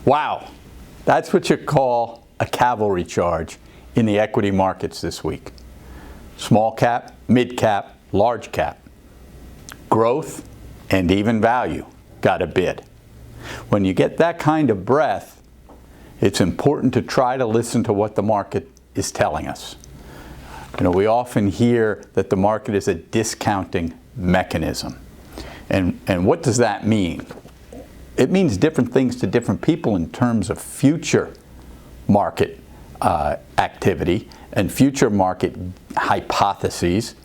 Wow, that's what you call a cavalry charge in the equity markets this week. Small cap, mid cap, large cap. Growth and even value got a bid. When you get that kind of breadth, it's important to try to listen to what the market is telling us. You know, we often hear that the market is a discounting mechanism. And what does that mean? It means different things to different people in terms of future market activity and future market hypotheses.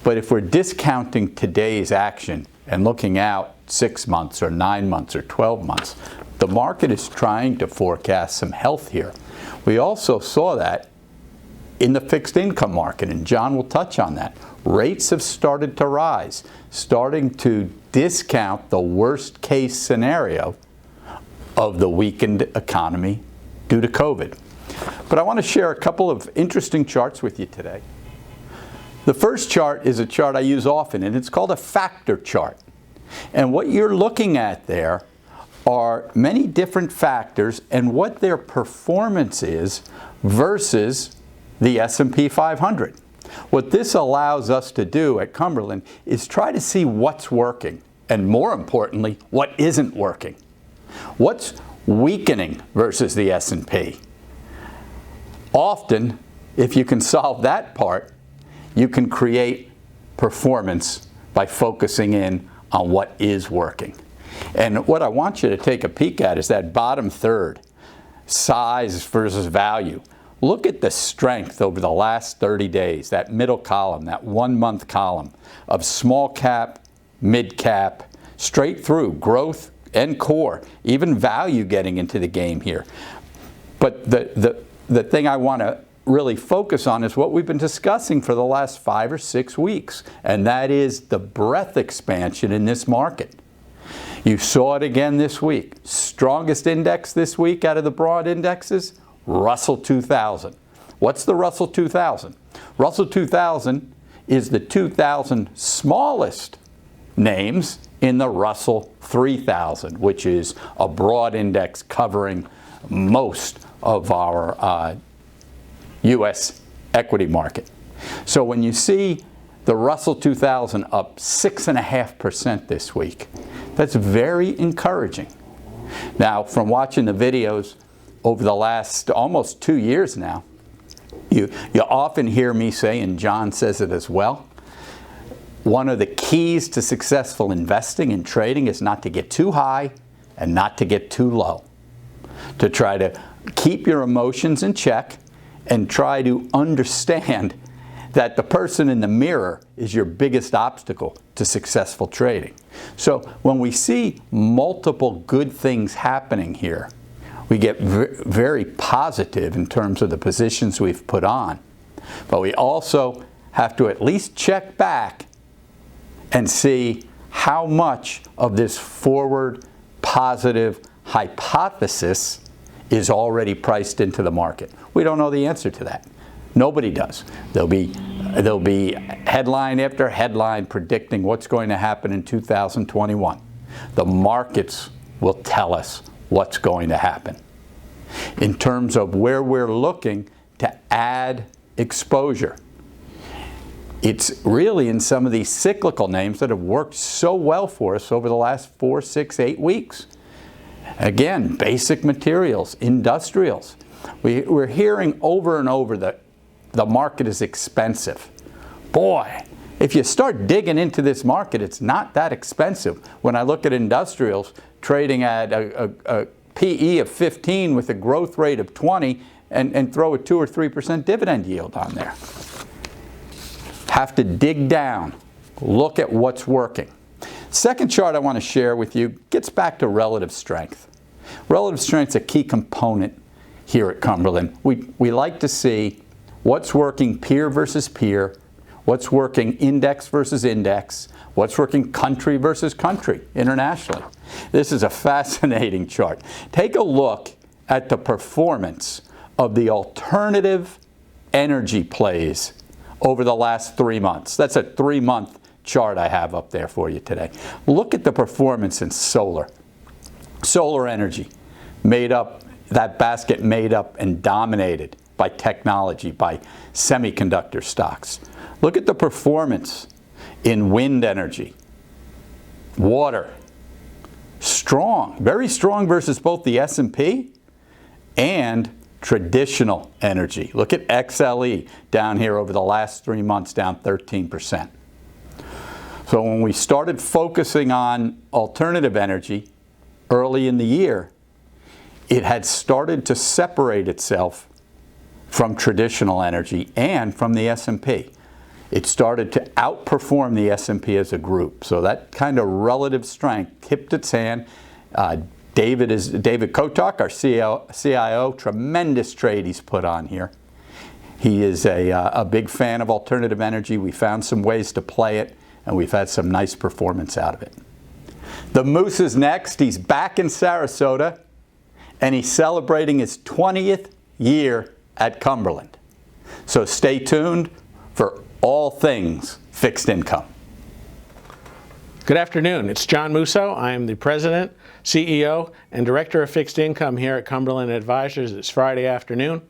But if we're discounting today's action and looking out 6 months or 9 months or 12 months, the market is trying to forecast some health here. We also saw that in the fixed income market, and John will touch on that. Rates have started to rise, starting to discount the worst case scenario of the weakened economy due to COVID. But I want to share a couple of interesting charts with you today. The first chart is a chart I use often, and it's called a factor chart. And what you're looking at there are many different factors and what their performance is versus the S&P 500. What this allows us to do at Cumberland is try to see what's working, and more importantly, what isn't working. What's weakening versus the S&P? Often, if you can solve that part, you can create performance by focusing in on what is working. And what I want you to take a peek at is that bottom third, size versus value. Look at the strength over the last 30 days, that middle column, that 1 month column of small cap, mid cap, straight through growth and core, even value getting into the game here. But the thing I want to really focus on is what we've been discussing for the last 5 or 6 weeks, and that is the breadth expansion in this market. You saw it again this week. Strongest index this week out of the broad indexes, Russell 2000. What's the Russell 2000? Russell 2000 is the 2,000 smallest names in the Russell 3000, which is a broad index covering most of our U.S. equity market. So when you see the Russell 2000 up 6.5% this week, that's very encouraging. Now, from watching the videos over the last almost 2 years now, you often hear me say, and John says it as well, one of the keys to successful investing and trading is not to get too high and not to get too low. To try to keep your emotions in check and try to understand that the person in the mirror is your biggest obstacle to successful trading. So when we see multiple good things happening here, we get very positive in terms of the positions we've put on. But we also have to at least check back and see how much of this forward positive hypothesis is already priced into the market. We don't know the answer to that. Nobody does. There'll be headline after headline predicting what's going to happen in 2021. The markets will tell us what's going to happen. In terms of where we're looking to add exposure, it's really in some of these cyclical names that have worked so well for us over the last 4, 6, 8 weeks. Again, basic materials, industrials. We're hearing over and over that the market is expensive. Boy, if you start digging into this market, it's not that expensive. When I look at industrials trading at a PE of 15 with a growth rate of 20 and throw a 2 or 3% dividend yield on there. Have to dig down, look at what's working. Second chart I want to share with you gets back to relative strength. Relative strength is a key component here at Cumberland. We like to see what's working peer versus peer, what's working index versus index, what's working country versus country internationally. This is a fascinating chart. Take a look at the performance of the alternative energy plays over the last 3 months. That's a 3-month chart I have up there for you today. Look at the performance in solar. Solar energy, that basket made up and dominated by technology, by semiconductor stocks. Look at the performance in wind energy, water. Strong, very strong versus both the S&P and traditional energy. Look at XLE down here over the last 3 months, down 13%. So when we started focusing on alternative energy early in the year, it had started to separate itself from traditional energy and from the S&P. It started to outperform the S&P as a group. So that kind of relative strength tipped its hand. David Kotok, our CIO, tremendous trade he's put on here. He is a big fan of alternative energy. We found some ways to play it, and we've had some nice performance out of it. The Moose is next. He's back in Sarasota, and he's celebrating his 20th year at Cumberland. So stay tuned for all things fixed income. Good afternoon. It's John Mousseau. I am the President, CEO, and Director of Fixed Income here at Cumberland Advisors. It's Friday afternoon.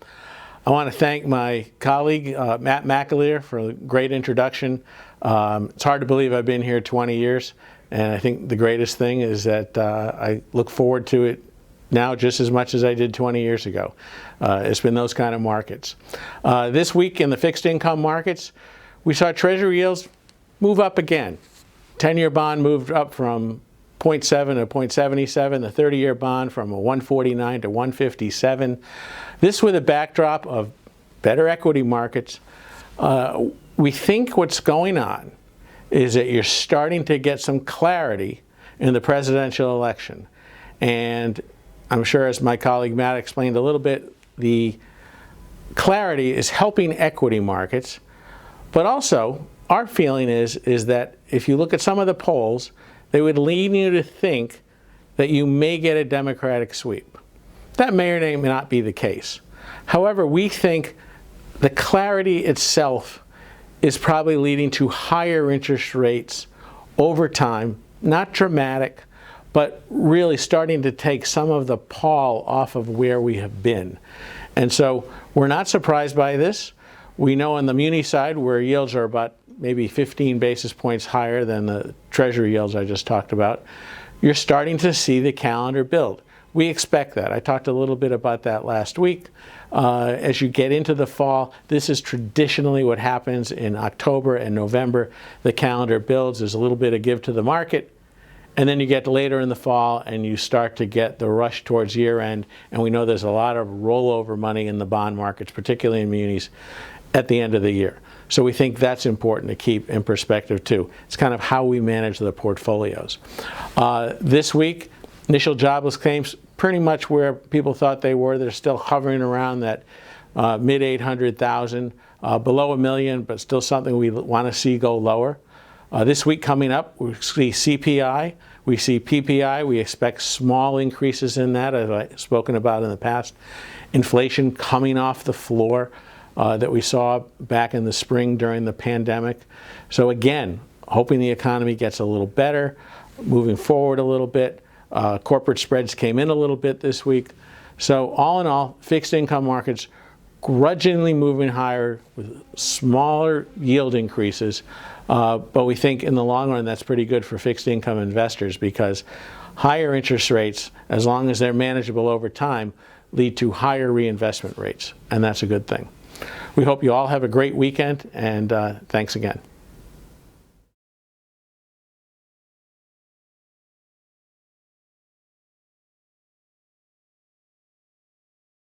I want to thank my colleague, Matt McAleer, for a great introduction. It's hard to believe I've been here 20 years, and I think the greatest thing is that I look forward to it now just as much as I did 20 years ago. It's been those kind of markets. This week in the fixed income markets, we saw Treasury yields move up again. 10-year bond moved up from 0.7 to 0.77, the 30-year bond from a 149 to 157. This with a backdrop of better equity markets. We think what's going on is that you're starting to get some clarity in the presidential election. And I'm sure, as my colleague Matt explained a little bit, the clarity is helping equity markets. But also, our feeling is that if you look at some of the polls, they would lead you to think that you may get a Democratic sweep. That may or may not be the case. However, we think the clarity itself is probably leading to higher interest rates over time, not dramatic, but really starting to take some of the pall off of where we have been. And so we're not surprised by this. We know on the muni side where yields are about maybe 15 basis points higher than the Treasury yields I just talked about, you're starting to see the calendar build. We expect that. I talked a little bit about that last week. As you get into the fall, this is traditionally what happens in October and November. The calendar builds. There's a little bit of give to the market. And then you get later in the fall and you start to get the rush towards year end. And we know there's a lot of rollover money in the bond markets, particularly in munis, at the end of the year. So we think that's important to keep in perspective too. It's kind of how we manage the portfolios. This week, initial jobless claims pretty much where people thought they were. They're still hovering around that mid 800,000, below 1 million, but still something we want to see go lower. This week coming up, we see CPI, we see PPI. We expect small increases in that, as I've spoken about in the past. Inflation coming off the floor that we saw back in the spring during the pandemic. So again, hoping the economy gets a little better, moving forward a little bit. Corporate spreads came in a little bit this week. So all in all, fixed income markets grudgingly moving higher with smaller yield increases. But we think in the long run that's pretty good for fixed income investors because higher interest rates, as long as they're manageable over time, lead to higher reinvestment rates. And that's a good thing. We hope you all have a great weekend, and thanks again.